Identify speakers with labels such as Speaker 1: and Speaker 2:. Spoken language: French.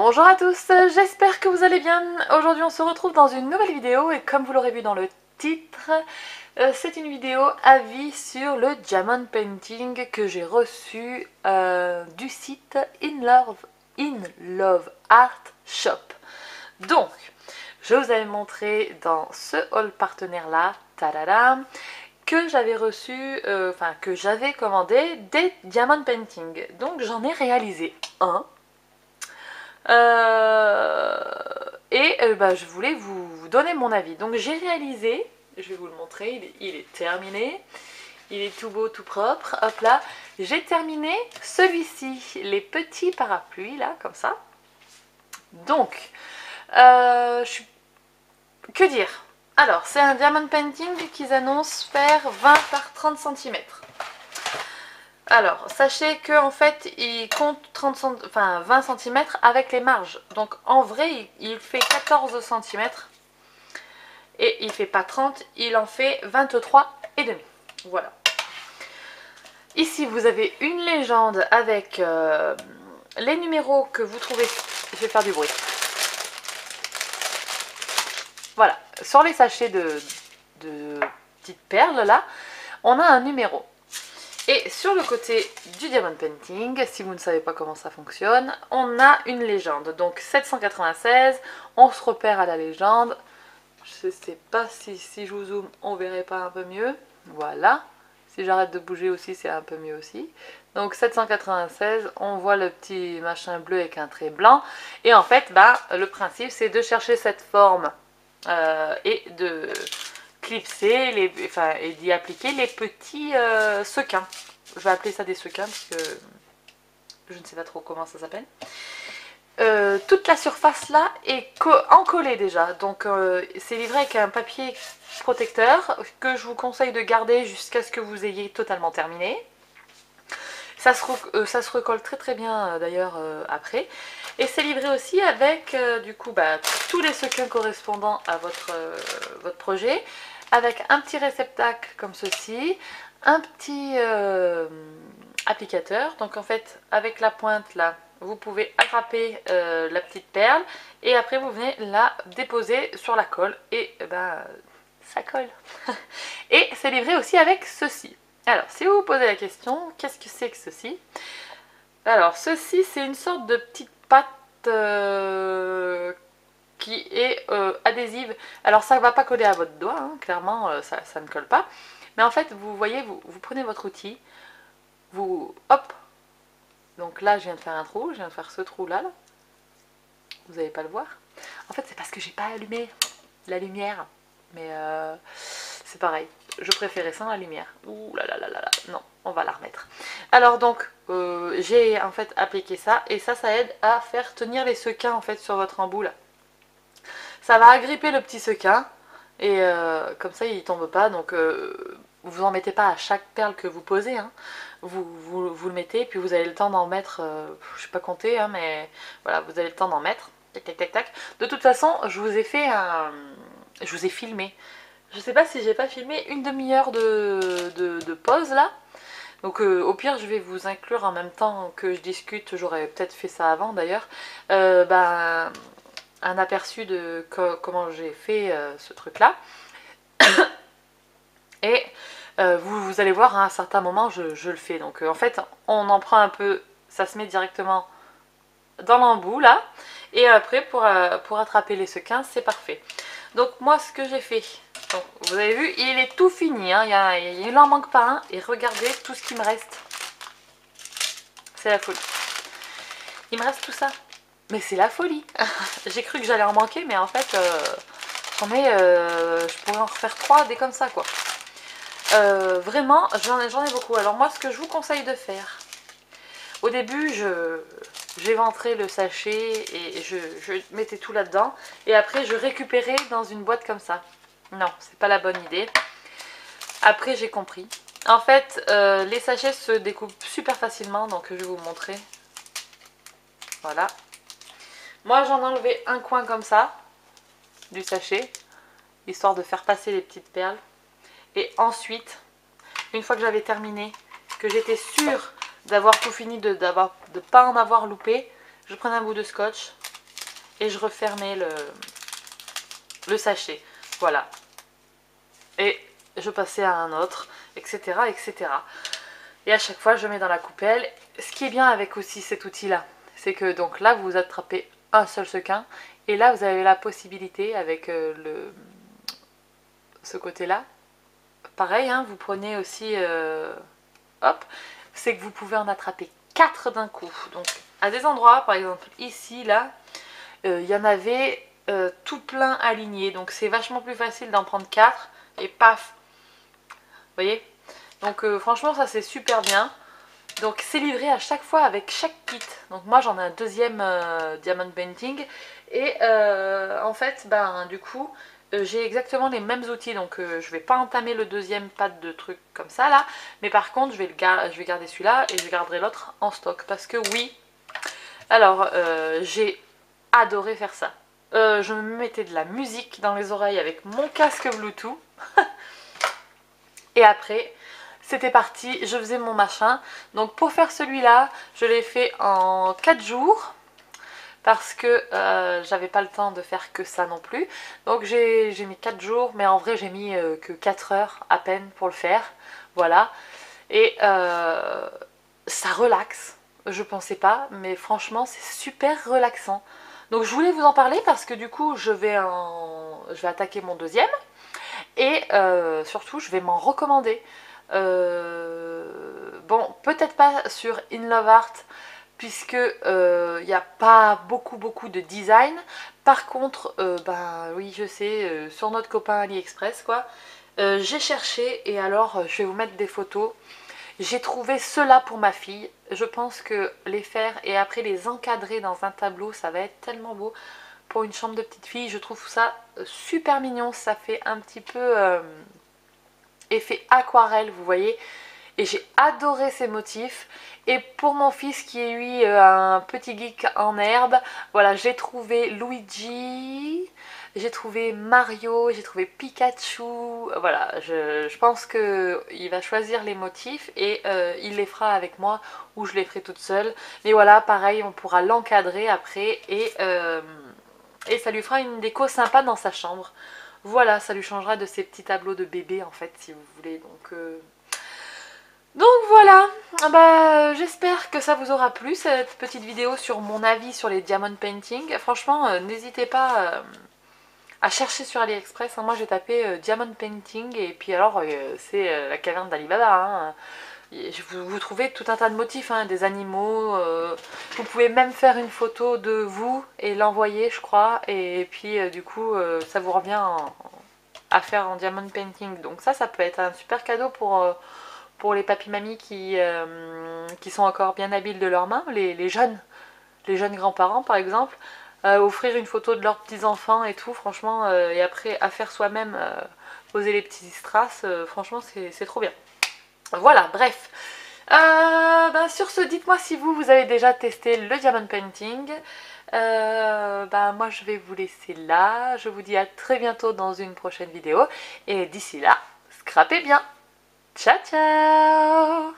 Speaker 1: Bonjour à tous, j'espère que vous allez bien. Aujourd'hui on se retrouve dans une nouvelle vidéo et comme vous l'aurez vu dans le titre, c'est une vidéo avis sur le diamond painting que j'ai reçu du site In Love Art Shop. Donc, je vous avais montré dans ce haul partenaire là, tadadam, que j'avais reçu, que j'avais commandé des diamond painting. Donc j'en ai réalisé un. Je voulais vous donner mon avis. Donc j'ai réalisé, je vais vous le montrer, il est terminé. Il est tout beau, tout propre. Hop là, j'ai terminé celui-ci, les petits parapluies là, comme ça. Donc, que dire? Alors, c'est un diamond painting qu'ils annoncent faire 20 par 30 cm. Alors, sachez qu'en fait, il compte 20 cm avec les marges. Donc, en vrai, il fait 14 cm. Et il fait pas 30, il en fait 23,5. Voilà. Ici, vous avez une légende avec les numéros que vous trouvez... Je vais faire du bruit. Voilà. Sur les sachets de petites perles, là, on a un numéro. Et sur le côté du diamond painting, si vous ne savez pas comment ça fonctionne, on a une légende. Donc 796, on se repère à la légende. Je ne sais pas si je vous zoome, on verrait pas un peu mieux. Voilà. Si j'arrête de bouger aussi, c'est un peu mieux aussi. Donc 796, on voit le petit machin bleu avec un trait blanc. Et en fait, le principe, c'est de chercher cette forme et de clipser et d'y appliquer les petits sequins. Je vais appeler ça des sequins parce que je ne sais pas trop comment ça s'appelle. Toute la surface là est encollée déjà, donc c'est livré avec un papier protecteur que je vous conseille de garder jusqu'à ce que vous ayez totalement terminé. Ça se recolle très très bien d'ailleurs après. Et c'est livré aussi avec tous les sequins correspondant à votre projet, avec un petit réceptacle comme ceci, un petit applicateur. Donc en fait, avec la pointe là, vous pouvez attraper la petite perle et après vous venez la déposer sur la colle et ça colle. Et c'est livré aussi avec ceci. Alors, si vous vous posez la question, qu'est-ce que c'est que ceci? Alors, ceci, c'est une sorte de petite pâte qui est adhésive. Alors, ça ne va pas coller à votre doigt, hein, clairement, ça ne colle pas. Mais en fait, vous voyez, vous prenez votre outil, hop. Donc là, je viens de faire un trou, je viens de faire ce trou-là. Là. Vous n'allez pas le voir. En fait, c'est parce que j'ai pas allumé la lumière. Mais c'est pareil. Je préférais sans la lumière. Ouh là là là là là. Non, on va la remettre. Alors donc, j'ai en fait appliqué ça. Et ça aide à faire tenir les sequins en fait sur votre embout là. Ça va agripper le petit sequin. Et comme ça, il ne tombe pas. Donc, vous en mettez pas à chaque perle que vous posez. Hein. Vous le mettez. Et puis vous avez le temps d'en mettre. Je ne sais pas compter. Hein, mais voilà, vous avez le temps d'en mettre. Tac, tac, tac, tac. De toute façon, je vous ai fait un... Je vous ai filmé. Je sais pas si j'ai pas filmé une demi-heure de pause là. Donc au pire je vais vous inclure en même temps que je discute, j'aurais peut-être fait ça avant d'ailleurs, un aperçu de comment j'ai fait ce truc là. Et vous allez voir à un certain moment je le fais. Donc en fait on en prend un peu, ça se met directement dans l'embout là. Et après pour attraper les sequins c'est parfait. Donc moi ce que j'ai fait, donc, vous avez vu il est tout fini, hein, il n'en manque pas un. Et regardez tout ce qui me reste. C'est la folie. Il me reste tout ça. Mais c'est la folie. J'ai cru que j'allais en manquer mais en fait je pourrais en refaire 3 des comme ça quoi. Vraiment j'en ai beaucoup. Alors moi ce que je vous conseille de faire, au début j'éventrais le sachet et je mettais tout là-dedans. Et après je récupérais dans une boîte comme ça. Non, c'est pas la bonne idée. Après j'ai compris. En fait, les sachets se découpent super facilement. Donc je vais vous montrer. Voilà. Moi j'en ai enlevé un coin comme ça du sachet. Histoire de faire passer les petites perles. Et ensuite, une fois que j'avais terminé, que j'étais sûre d'avoir tout fini, de ne pas en avoir loupé, je prenais un bout de scotch et je refermais le sachet. Voilà. Et je passais à un autre, etc., etc. Et à chaque fois, je mets dans la coupelle. Ce qui est bien avec aussi cet outil-là, c'est que donc là, vous attrapez un seul sequin, et là, vous avez la possibilité avec ce côté-là. Pareil, hein, vous prenez aussi, hop, c'est que vous pouvez en attraper 4 d'un coup. Donc, à des endroits, par exemple ici, là, il y en avait tout plein alignés. Donc, c'est vachement plus facile d'en prendre 4 et paf. Vous voyez? Donc, franchement, ça c'est super bien. Donc, c'est livré à chaque fois avec chaque kit. Donc, moi, j'en ai un deuxième diamond painting. Et en fait, ben, du coup, j'ai exactement les mêmes outils. Donc, je vais pas entamer le deuxième pad de trucs comme ça, là. Mais par contre, je vais garder celui-là et je garderai l'autre en stock. Parce que oui, alors, j'ai adoré faire ça. Je me mettais de la musique dans les oreilles avec mon casque Bluetooth. Et après, c'était parti, je faisais mon machin. Donc pour faire celui-là, je l'ai fait en 4 jours. Parce que j'avais pas le temps de faire que ça non plus. Donc j'ai mis 4 jours, mais en vrai j'ai mis que 4 heures à peine pour le faire. Voilà. Et ça relaxe. Je pensais pas, mais franchement c'est super relaxant. Donc je voulais vous en parler parce que du coup je vais attaquer mon deuxième. Et surtout je vais m'en recommander. Bon, peut-être pas sur In Love Art, puisque il n'y a pas beaucoup de design. Par contre, ben oui, je sais, sur notre copain AliExpress, quoi, j'ai cherché et alors je vais vous mettre des photos. J'ai trouvé cela pour ma fille. Je pense que les faire et après les encadrer dans un tableau, ça va être tellement beau. Pour une chambre de petite fille, je trouve ça super mignon. Ça fait un petit peu effet aquarelle, vous voyez. Et j'ai adoré ces motifs. Et pour mon fils qui est lui un petit geek en herbe, voilà, j'ai trouvé Luigi, j'ai trouvé Mario, j'ai trouvé Pikachu. Voilà, je pense qu'il va choisir les motifs et il les fera avec moi ou je les ferai toute seule. Mais voilà, pareil, on pourra l'encadrer après et ça lui fera une déco sympa dans sa chambre. Voilà, ça lui changera de ces petits tableaux de bébé en fait, si vous voulez. Donc voilà, bah, j'espère que ça vous aura plu cette petite vidéo sur mon avis sur les diamond painting. Franchement, n'hésitez pas à chercher sur AliExpress. Moi j'ai tapé diamond painting et puis alors c'est la caverne d'Alibaba. Hein. Vous trouvez tout un tas de motifs, hein, des animaux. Vous pouvez même faire une photo de vous et l'envoyer, je crois. Et puis du coup, ça vous revient à faire en diamond painting. Donc ça peut être un super cadeau pour les papis-mamies qui sont encore bien habiles de leurs mains, les jeunes grands-parents par exemple, offrir une photo de leurs petits-enfants et tout, franchement, et après à faire soi-même, poser les petits strass, franchement c'est trop bien. Voilà, bref. Ben, sur ce, dites-moi si vous avez déjà testé le diamond painting. Ben, moi je vais vous laisser là, je vous dis à très bientôt dans une prochaine vidéo, et d'ici là, scrapez bien. Ciao ciao!